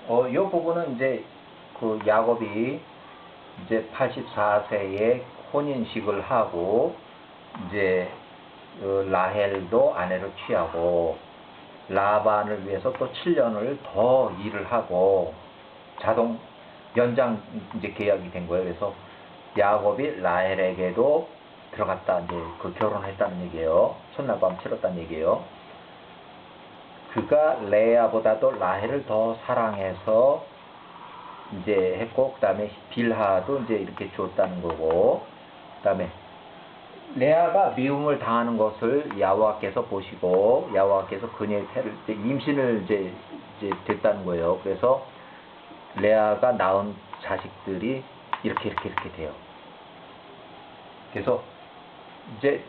요 부분은 이제 그 야곱이 이제 84세에 혼인식을 하고 이제 라헬도 아내로 취하고 라반을 위해서 또 7년을 더 일을 하고 자동 연장 이제 계약이 된 거예요. 그래서 야곱이 라헬에게도 들어갔다 이제 그 결혼했다는 얘기예요. 첫날밤 치렀다는 얘기예요. 그가 레아보다도 라헬을 더 사랑해서 이제 했고, 그 다음에 빌하도 이제 이렇게 주었다는 거고, 그 다음에 레아가 미움을 당하는 것을 야호와께서 보시고 야호와께서 그녀의 태를 임신을 이제 됐다는 거예요. 그래서 레아가 낳은 자식들이 이렇게 돼요. 그래서 이제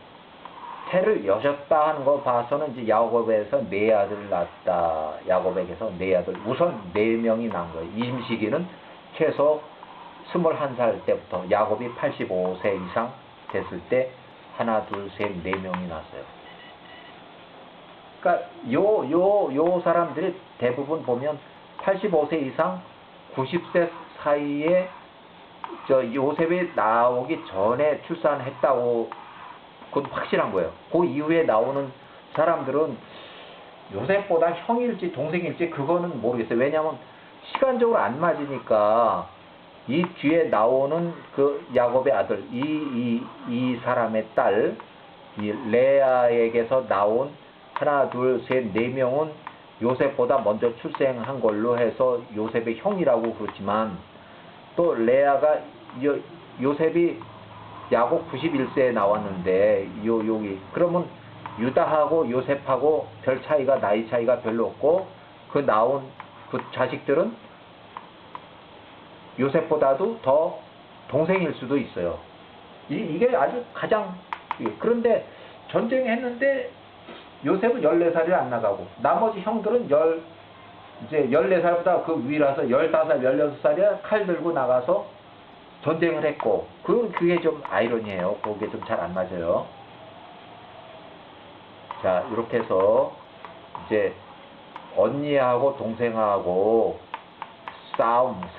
태를 여셨다 하는 거 봐서는 이제 야곱에서 네 아들을 낳았다. 야곱에게서 네 아들, 우선 네 명이 낳은 거예요. 이 시기는 최소 21살 때부터 야곱이 85세 이상 됐을 때 하나, 둘, 셋, 네 명이 낳았어요. 그러니까 요 사람들이 대부분 보면 85세 이상 90세 사이에 요셉이 나오기 전에 출산했다고 그건 확실한 거예요. 그 이후에 나오는 사람들은 요셉보다 형일지 동생일지 그거는 모르겠어요. 왜냐하면 시간적으로 안 맞으니까 이 뒤에 나오는 그 야곱의 아들 이 사람의 딸 이 레아에게서 나온 하나 둘 셋 네 명은 요셉보다 먼저 출생한 걸로 해서 요셉의 형이라고 그렇지만 또 레아가 요셉이 야곱 91세에 나왔는데 여기 그러면 유다하고 요셉하고 별 차이가 나이 차이가 별로 없고 그 나온 그 자식들은 요셉보다도 더 동생일 수도 있어요. 이게 아주 가장 그런데 전쟁했는데 요셉은 14살이 안 나가고 나머지 형들은 이제 14살보다 그 위라서 15살, 16살에 칼 들고 나가서 전쟁을 했고 그게 좀 아이러니해요. 그게 좀 잘 안 맞아요. 자, 이렇게 해서 이제 언니하고 동생하고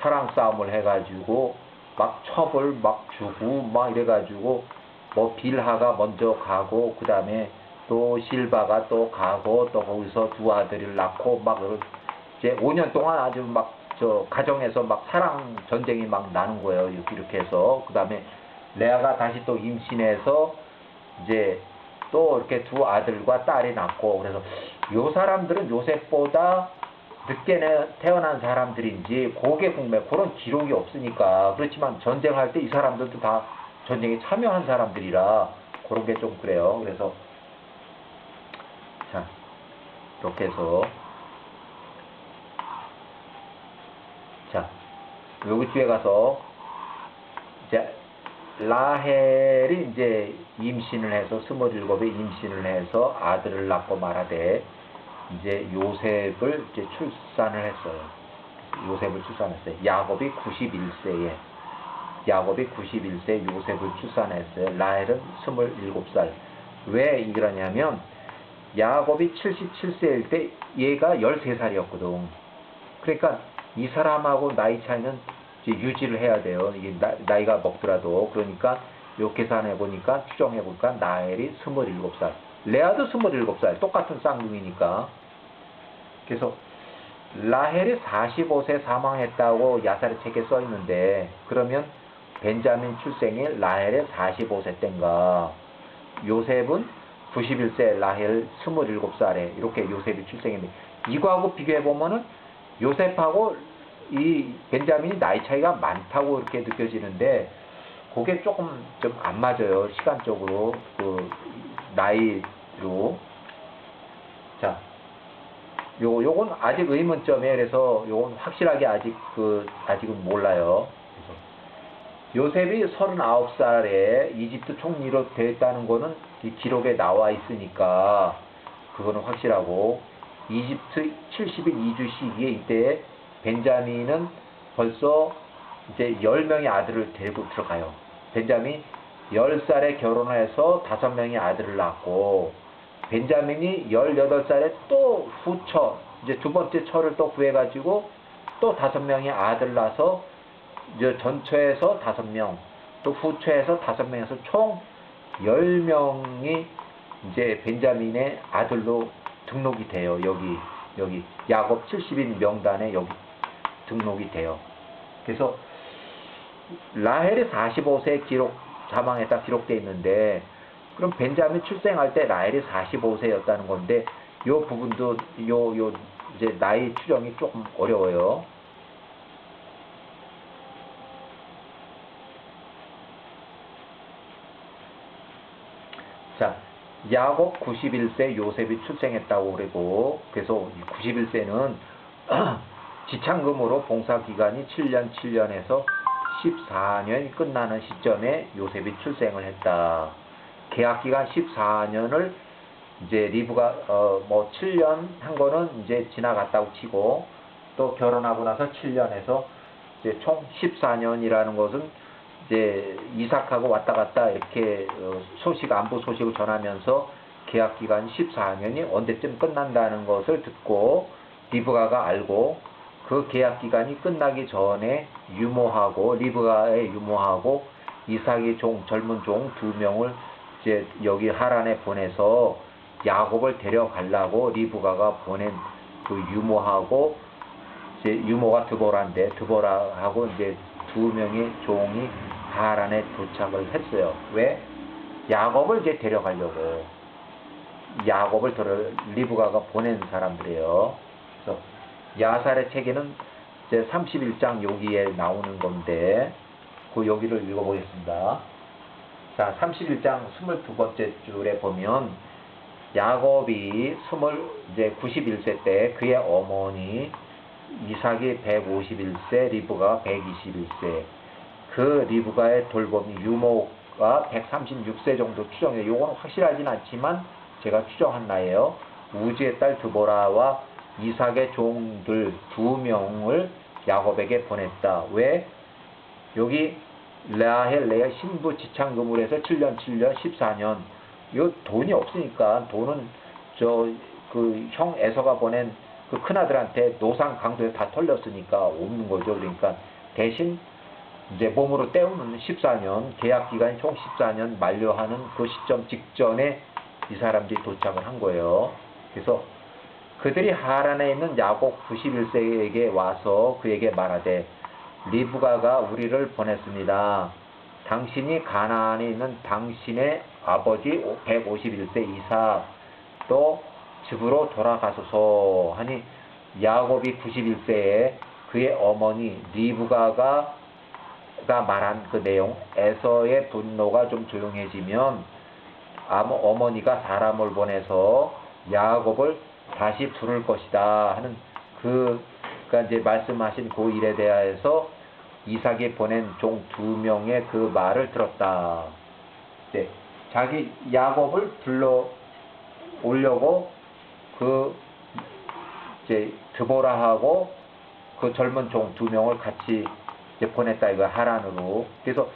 사랑 싸움을 해가지고 막 첩을 막 주고 막 이래가지고 뭐 빌하가 먼저 가고 그 다음에 또 실바가 또 가고 또 거기서 두 아들을 낳고 막 이제 5년 동안 아주 막 가정에서 막 사랑 전쟁이 막 나는 거예요. 이렇게 해서 그 다음에 레아가 다시 또 임신해서 이제 또 이렇게 두 아들과 딸이 낳고 그래서 요 사람들은 요셉보다 늦게 태어난 사람들인지 그게 궁금해. 그런 기록이 없으니까. 그렇지만 전쟁할 때 이 사람들도 다 전쟁에 참여한 사람들이라 그런 게 좀 그래요. 그래서 자 이렇게 해서 자 여기 뒤에 가서 이제 라헬이 이제 임신을 해서 27에 임신을 해서 아들을 낳고 말하되 이제 요셉을 이제 출산을 했어요. 요셉을 출산했어요. 야곱이 91세에 요셉을 출산했어요. 라헬은 27살. 왜 이러냐면 야곱이 77세일 때 얘가 13살이었거든. 그러니까 이 사람하고 나이 차이는 이제 유지를 해야 돼요. 이게 나이가 먹더라도. 그러니까 요 계산해 보니까 추정해 보니까 라헬이 27살. 레아도 27살. 똑같은 쌍둥이니까. 그래서 라헬이 45세 사망했다고 야살의 책에 써 있는데 그러면 벤자민 출생이 라헬의 45세 때인가 요셉은 91세 라헬 27살에 이렇게 요셉이 출생했는데 이거하고 비교해 보면은 요셉하고 이 벤자민이 나이 차이가 많다고 이렇게 느껴지는데 그게 조금 좀 안 맞아요. 시간적으로 그 나이로. 자 요건 아직 의문점이에요. 그래서 요건 확실하게 아직은 몰라요. 그래서 요셉이 39살에 이집트 총리로 됐다는 거는 이 기록에 나와 있으니까 그거는 확실하고 이집트 70일 2주 시기에 이때 벤자민은 벌써 이제 10명의 아들을 데리고 들어가요. 벤자민이 10살에 결혼을 해서 5명의 아들을 낳고 벤자민이 18살에 또 후처 이제 두 번째 처를 또 구해가지고 또 5명이 아들 낳아서 이제 전처에서 5명, 또 후처에서 5명에서 총 10명이 이제 벤자민의 아들로 등록이 돼요. 여기 야곱 70인 명단에 여기 등록이 돼요. 그래서 라헬이 45세 사망했다 기록되어 있는데, 그럼 벤자민 출생할 때 라헬이 45세였다는 건데, 요 부분도 이제 나이 추정이 조금 어려워요. 자, 야곱 91세 요셉이 출생했다고 그러고, 그래서 91세는 지창금으로 봉사기간이 7년에서 14년이 끝나는 시점에 요셉이 출생을 했다. 계약기간 14년을 이제 리브가 7년 한 거는 이제 지나갔다고 치고, 또 결혼하고 나서 7년에서 이제 총 14년이라는 것은 이제 이삭하고 왔다 갔다 이렇게 안부 소식을 전하면서 계약기간 14년이 언제쯤 끝난다는 것을 듣고 리브가가 알고, 그 계약기간이 끝나기 전에 리브가의 유모하고 이삭의 젊은 종 2명을 이제 여기 하란에 보내서 야곱을 데려가려고 리브가가 보낸 그 유모하고, 이제 유모가 드보라인데 드보라하고 이제 2명의 종이 하란에 도착을 했어요. 왜? 야곱을 이제 데려가려고. 리브가가 보낸 사람들이에요. 그래서 야살의 책에는 이제 31장 여기에 나오는 건데, 그 여기를 읽어보겠습니다. 자, 31장 22번째 줄에 보면, 야곱이 91세 때 그의 어머니 이삭이 151세, 리브가가 121세, 그 리브가의 돌봄이 유모가 136세 정도 추정해요. 요거는 확실하진 않지만 제가 추정한 나이에요. 우즈의 딸 드보라와 이삭의 종들 2명을 야곱에게 보냈다. 왜? 여기 레아 신부 지창금을 해서 7년 14년, 요 돈이 없으니까, 돈은 그 형 에서가 보낸 그 큰아들한테 노상 강도에 다 털렸으니까 없는 거죠. 그러니까 대신 이제 몸으로 때우는 14년, 계약기간이 총 14년 만료하는 그 시점 직전에 이 사람들이 도착을 한 거예요. 그래서 그들이 하란에 있는 야곱 91세에게 와서 그에게 말하되, 리브가가 우리를 보냈습니다. 당신이 가나안에 있는 당신의 아버지 151세 이삭 또 집으로 돌아가소서 하니, 야곱이 91세에 그의 어머니 리브가가 말한 그 내용, 에서의 분노가 좀 조용해지면 어머니가 사람을 보내서 야곱을 다시 부를 것이다 하는 그러니까 이제 말씀하신 그 일에 대하여서 이삭이 보낸 종 2명의 그 말을 들었다. 네, 자기 야곱을 불러 오려고 이제 드보라하고 그 젊은 종 2명을 같이 이제 보냈다 이거 하란으로. 그래서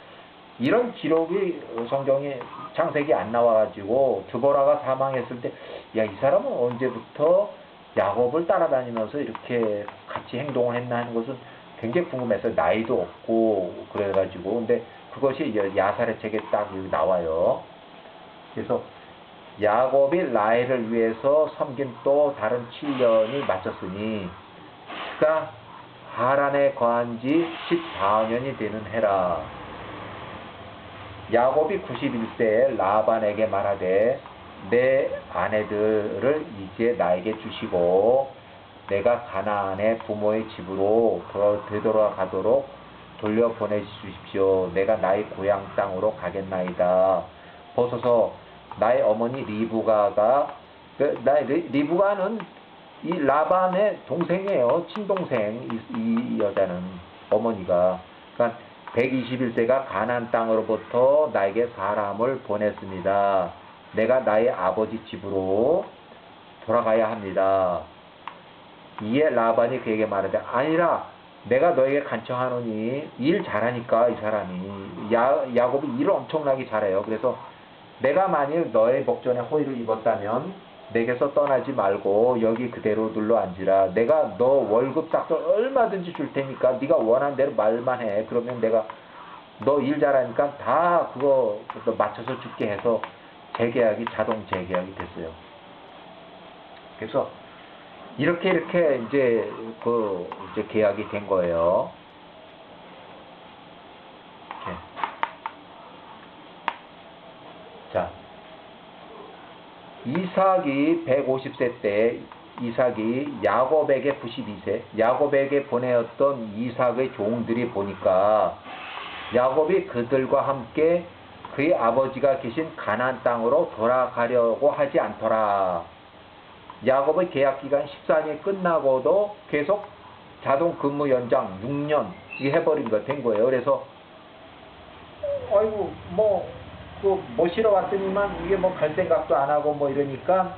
이런 기록이 성경에 창세기 안 나와가지고 드보라가 사망했을 때, 야, 이 사람은 언제부터 야곱을 따라다니면서 이렇게 같이 행동을 했나 하는 것은 굉장히 궁금했어요. 나이도 없고 그래가지고. 근데 그것이 야살의 책에 딱 나와요. 그래서 야곱이 라헬을 위해서 섬긴 또 다른 7년이 마쳤으니 그가 하란에 거한 지 14년이 되는 해라. 야곱이 91세에 라반에게 말하되, 내 아내들을 이제 나에게 주시고 내가 가나안의 부모의 집으로 되돌아가도록 돌려보내주십시오. 내가 나의 고향 땅으로 가겠나이다. 보소서, 나의 어머니 리브가가, 리브가는 이 라반의 동생이에요. 친동생, 이 여자는 어머니가. 그러니까 121세가 가나안 땅으로부터 나에게 사람을 보냈습니다. 내가 나의 아버지 집으로 돌아가야 합니다. 이에 라반이 그에게 말하되, 아니라 내가 너에게 간청하노니, 일 잘하니까 이 사람이 야곱이 일을 엄청나게 잘해요. 그래서 내가 만일 너의 목전에 호의를 입었다면 내게서 떠나지 말고 여기 그대로 눌러 앉으라. 내가 너 월급 딱 얼마든지 줄 테니까 네가 원하는 대로 말만 해. 그러면 내가 너 일 잘하니까 다 그거 맞춰서 줄게 해서 재계약이 자동 재계약이 됐어요. 그래서 이렇게 이제 이제 계약이 된 거예요. 이렇게. 자, 이삭이 150세 때 이삭이 야곱에게 92세, 야곱에게 보내었던 이삭의 종들이 보니까 야곱이 그들과 함께 그의 아버지가 계신 가나안 땅으로 돌아가려고 하지 않더라. 야곱의 계약 기간 14년이 끝나고도 계속 자동 근무 연장 6년 이게 해버린 거 된 거예요. 그래서 아이고 모시러 왔더니만 이게 갈 생각도 안 하고 이러니까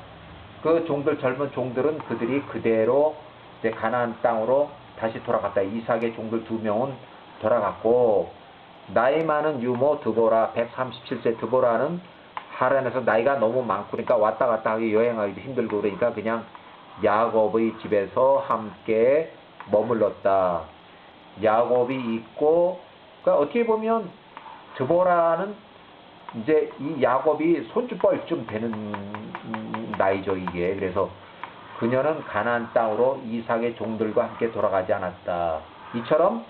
그 종들 젊은 종들은 그들이 그대로 이제 가나안 땅으로 다시 돌아갔다. 이삭의 종들 2명은 돌아갔고 나이 많은 유모 드보라 137세 드보라는 하란에서 나이가 너무 많고 그러니까 왔다 갔다 하기 여행하기도 힘들고 그러니까 그냥 야곱의 집에서 함께 머물렀다. 야곱이 있고 그러니까 어떻게 보면 드보라는 이제 이 야곱이 손주뻘쯤 되는 나이죠 이게. 그래서 그녀는 가나안 땅으로 이삭의 종들과 함께 돌아가지 않았다. 이처럼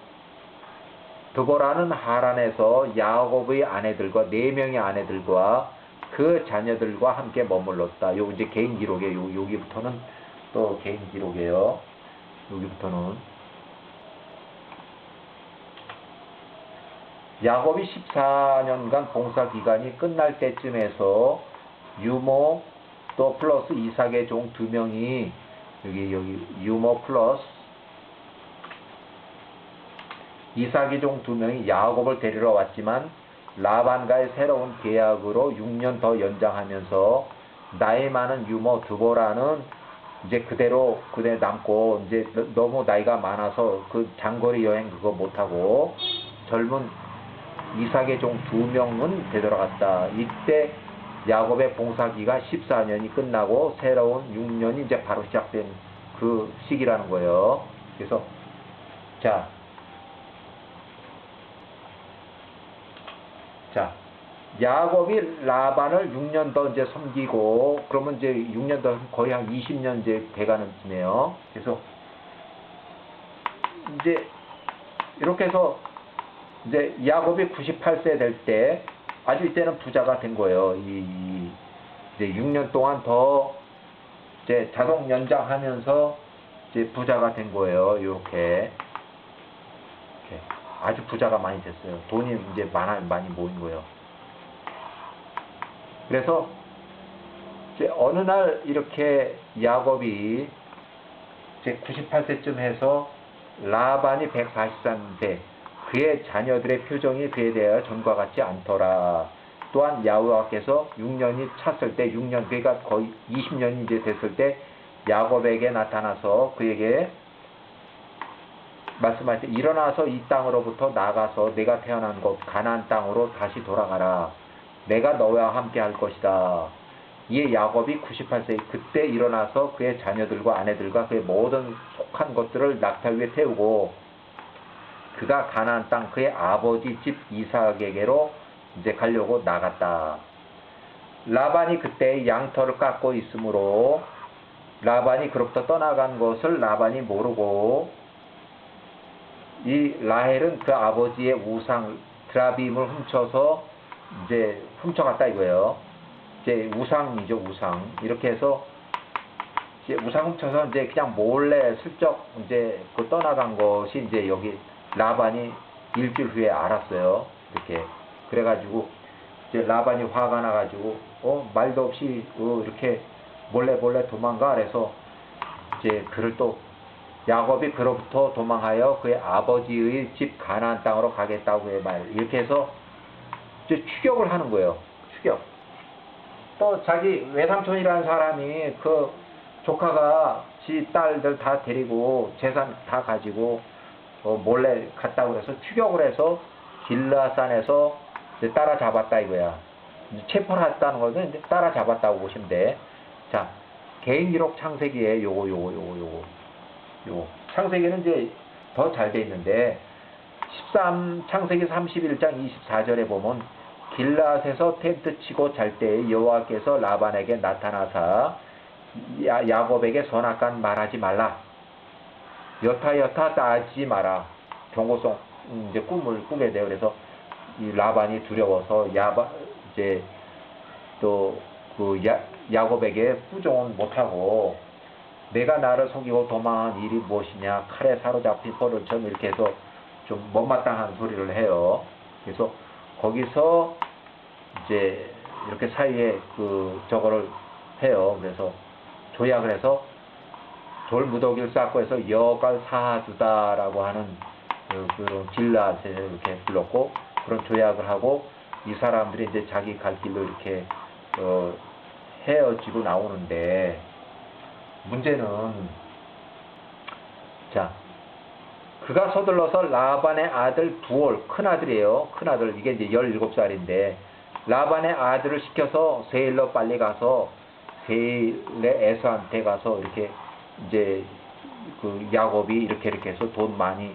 드보라는 하란에서 야곱의 아내들과 4명의 아내들과 그 자녀들과 함께 머물렀다. 요 이제 개인 기록이에요. 여기부터는 또 개인 기록이에요. 여기부터는 야곱이 14년간 봉사 기간이 끝날 때쯤에서 유모 또 플러스 이삭의 종 2명이 여기 유모 플러스 이삭의 종 2명이 야곱을 데리러 왔지만 라반과의 새로운 계약으로 6년 더 연장하면서 나이 많은 유모 드보라는 이제 그대로 남고 이제 너무 나이가 많아서 그 장거리 여행 그거 못하고 젊은 이삭의 종 2명은 되돌아갔다. 이때 야곱의 봉사기가 14년이 끝나고 새로운 6년이 이제 바로 시작된 그 시기라는 거예요. 그래서 자 야곱이 라반을 6년 더 이제 섬기고 그러면 이제 6년 더 거의 한 20년 이제 돼가는 쯤이에요. 그래서 이제 이렇게 해서 이제 야곱이 98세 될 때 아주 이때는 부자가 된 거예요. 이제 6년 동안 더 이제 자동 연장하면서 이제 부자가 된 거예요. 이렇게 아주 부자가 많이 됐어요. 돈이 이제 많이 모인 거예요. 그래서 이제 어느 날 이렇게 야곱이 이제 98세쯤 해서 라반이 143세 그의 자녀들의 표정이 그에 대하여 전과 같지 않더라. 또한 여호와께서 6년이 찼을 때 6년 그러니까 거의 20년이 이제 됐을 때 야곱에게 나타나서 그에게 말씀할 때 일어나서 이 땅으로부터 나가서 내가 태어난 곳 가나안 땅으로 다시 돌아가라. 내가 너와 함께 할 것이다. 이에 야곱이 98세 그때 일어나서 그의 자녀들과 아내들과 그의 모든 속한 것들을 낙타 위에 태우고 그가 가나안 땅 그의 아버지 집 이삭에게로 이제 가려고 나갔다. 라반이 그때 양털을 깎고 있으므로 라반이 그로부터 떠나간 것을 라반이 모르고 이 라헬은 그 아버지의 우상 드라빔을 훔쳐서 이제 훔쳐갔다 이거예요. 이제 우상이죠 우상. 이렇게 해서 이제 우상 훔쳐서 이제 그냥 몰래 슬쩍 이제 그 떠나간 것이 이제 여기 라반이 일주일 후에 알았어요. 이렇게 그래가지고 이제 라반이 화가 나가지고 말도 없이 이렇게 몰래 도망가. 그래서 이제 그를 또 야곱이 그로부터 도망하여 그의 아버지의 집 가나안 땅으로 가겠다고 이렇게 해서 이제 추격을 하는 거예요. 추격. 또 자기 외삼촌이라는 사람이 그 조카가 지 딸들 다 데리고 재산 다 가지고 몰래 갔다고 해서 추격을 해서 길라산에서 이제 따라잡았다 이거야. 체포를 했다는 거는 이제 따라잡았다고 보시면 돼. 자, 개인 기록 창세기에 요거. 창세기는 이제 더 잘 돼 있는데 창세기 31장 24절에 보면 길앗에서 텐트 치고 잘 때에 여호와께서 라반에게 나타나사 야곱에게 선악간 말하지 말라. 여타 따지지 마라. 경고성 이제 꿈을 꾸게 돼요. 그래서 이 라반이 두려워서 이제 또 그 야곱에게 부정은 못하고 내가 나를 속이고 도망한 일이 무엇이냐, 칼에 사로잡힌 포도처럼 이렇게 해서 좀 못마땅한 소리를 해요. 그래서 거기서 이제 이렇게 사이에 저거를 해요. 그래서 조약을 해서 돌무더기를 쌓고 해서 여갈 사하두다라고 하는 그런 길앗에 이렇게 불렀고, 그런 조약을 하고 이 사람들이 이제 자기 갈 길로 이렇게 헤어지고 나오는데, 문제는 자, 그가 서둘러서 라반의 아들 부올, 큰아들이에요. 큰아들, 이게 이제 17살인데 라반의 아들을 시켜서 세일로 빨리 가서 세일의 에서한테 가서 이렇게 이제 그 야곱이 이렇게 해서 돈 많이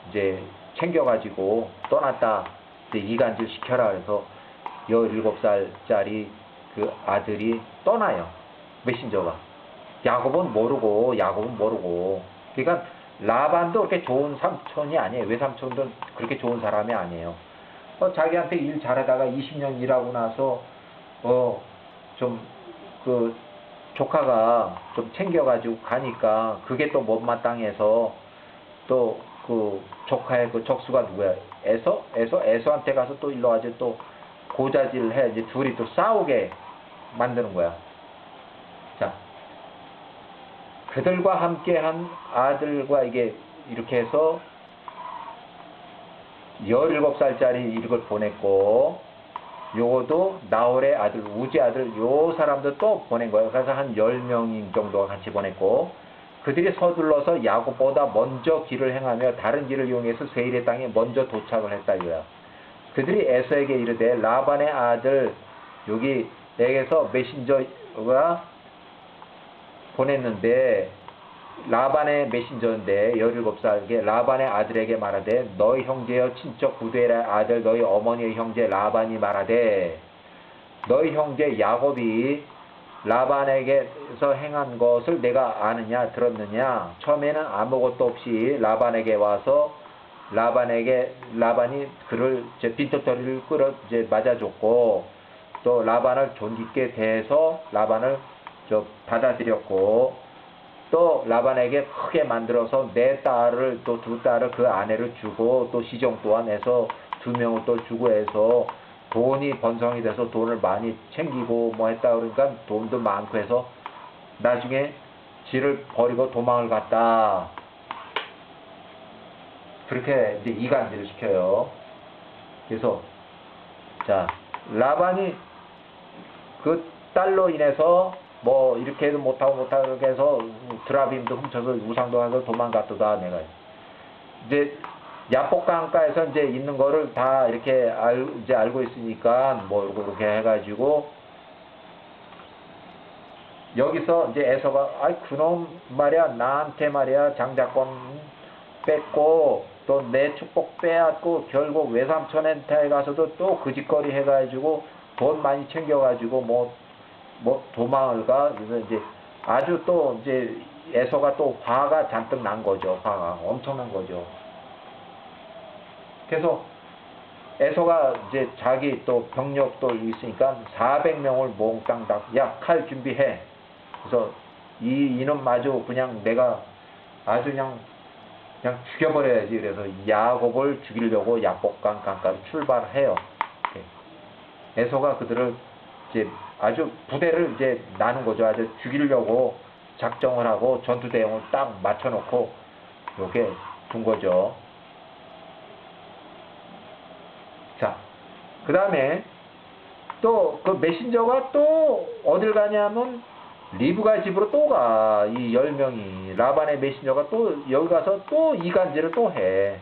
이제 챙겨가지고 떠났다, 이제 이간질 시켜라. 그래서 17살짜리 그 아들이 떠나요. 메신저가. 야곱은 모르고. 그러니까 라반도 그렇게 좋은 삼촌이 아니에요. 외삼촌도 그렇게 좋은 사람이 아니에요. 자기한테 일 잘하다가 20년 일하고 나서 좀 그 조카가 좀 챙겨가지고 가니까 그게 또 못마땅해서 또 그 조카의 그 적수가 누구야? 에서한테 가서 또 일러 가지고 또 고자질을 해. 이제 둘이 또 싸우게 만드는 거야. 자, 그들과 함께한 아들과 이게 이렇게 해서 17살짜리 이걸 보냈고, 요것도 나홀의 아들, 우지 아들, 요 사람도 또 보낸 거예요. 그래서 한 10명 정도가 같이 보냈고, 그들이 서둘러서 야곱보다 먼저 길을 행하며 다른 길을 이용해서 세일의 땅에 먼저 도착을 했다 이거야. 그들이 에서에게 이르되 라반의 아들, 여기 내게서 메신저가 보냈는데, 라반의 메신저인데 17살에 라반의 아들에게 말하되 너희 형제여 친척 부두엘의 아들 너희 어머니의 형제 라반이 말하되 너희 형제 야곱이 라반에게서 행한 것을 내가 아느냐 들었느냐. 처음에는 아무것도 없이 라반에게 와서 라반이 그를 이제 빈털터리를 끌어 이제 맞아줬고, 또 라반을 존귀케 대해서 라반을 받아들였고, 또 라반에게 크게 만들어서 내 딸을 또 두 딸을 그 아내를 주고 또 시종 또한 해서 2명을 또 주고 해서 돈이 번성이 돼서 돈을 많이 챙기고 뭐 했다. 그러니까 돈도 많고 해서 나중에 지를 버리고 도망을 갔다. 그렇게 이제 이간질을 시켜요. 그래서 자, 라반이 그 딸로 인해서 뭐 이렇게 해도 못하고 해서 드라빔도 훔쳐서 우상도 가서 도망갔다. 내가 이제 야복 강가에서 이제 있는 거를 다 이렇게 이제 알고 있으니까 뭐 이렇게 해가지고 여기서 이제 에서가 그놈 말이야 나한테 말이야 장자권 뺏고 또 내 축복 빼앗고 결국 외삼촌한테 가서도 또 그 짓거리 해가지고 돈 많이 챙겨가지고 뭐 도망을 가. 그래서 이제 아주 또 이제 에서가 또 화가 잔뜩 난 거죠. 화가 엄청난 거죠. 그래서 에서가 이제 자기 또 병력도 있으니까 400명을 몽땅 다 칼 준비해. 그래서 이놈 마저 그냥 내가 아주 그냥 죽여버려야지. 그래서 야곱을 죽이려고 야복강 강가로 출발해요. 에서가 그들을 이제 아주 부대를 이제 나눈 거죠. 아주 죽이려고 작정을 하고 전투 대용을 딱 맞춰놓고 이렇게 둔 거죠. 자, 그 다음에 또 그 메신저가 또 어딜 가냐면 리브가 집으로 또 가. 이 10명이 라반의 메신저가 또 여기 가서 또 이간질을 또 해.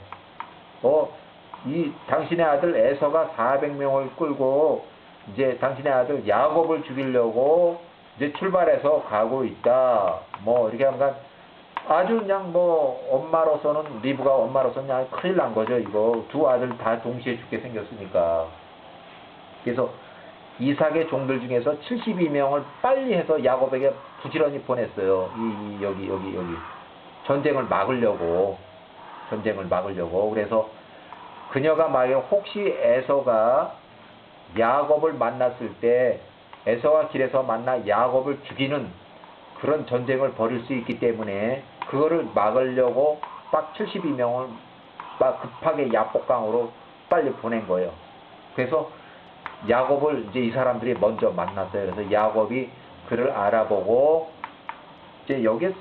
이 당신의 아들 에서가 400명을 끌고 이제 당신의 아들 야곱을 죽이려고 이제 출발해서 가고 있다. 뭐 이렇게 하면 아주 그냥 뭐 엄마로서는 리브가 엄마로서는 그냥 큰일 난 거죠. 이거 두 아들 다 동시에 죽게 생겼으니까. 그래서 이삭의 종들 중에서 72명을 빨리 해서 야곱에게 부지런히 보냈어요. 여기 전쟁을 막으려고. 그래서 그녀가 만약에 혹시 에서가 야곱을 만났을 때 에서가 길에서 만나 야곱을 죽이는 그런 전쟁을 벌일 수 있기 때문에 그거를 막으려고 딱 72명을 막 급하게 야복강으로 빨리 보낸 거예요. 그래서 야곱을 이제 이 사람들이 먼저 만났어요. 그래서 야곱이 그를 알아보고 이제 여기에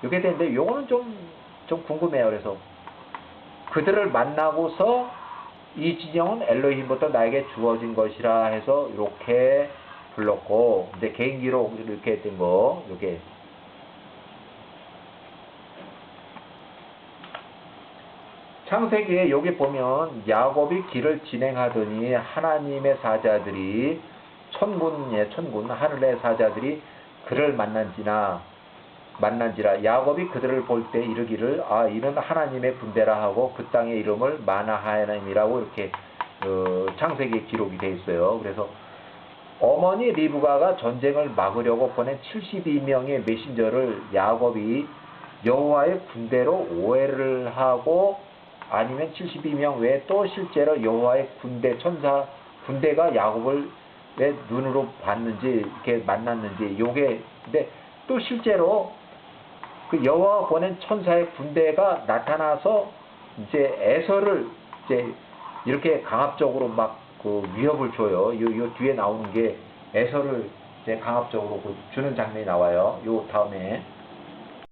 되는데 요거는 좀 궁금해요. 그래서 그들을 만나고서 이 진영은 엘로힘부터 나에게 주어진 것이라 해서 이렇게 불렀고, 이제 개인기로 이렇게 했던 거, 이렇게. 창세기에 여기 보면 야곱이 길을 진행하더니 하나님의 사자들이 천군 하늘의 사자들이 그를 만난지라 야곱이 그들을 볼 때 이르기를 이는 하나님의 군대라 하고 그 땅의 이름을 마나하임이라고 이렇게 창세기에 기록이 되어 있어요. 그래서 어머니 리브가가 전쟁을 막으려고 보낸 72명의 메신저를 야곱이 여호와의 군대로 오해를 하고 아니면 72명 외에 또 실제로 여호와의 군대가 야곱을 왜 눈으로 봤는지 이렇게 만났는지 요게 근데 또 실제로 그 여호와가 보낸 천사의 군대가 나타나서 이제 에서를 이제 이렇게 강압적으로 막 그 위협을 줘요. 요 뒤에 나오는 게 에서를 이제 강압적으로 주는 장면이 나와요. 요 다음에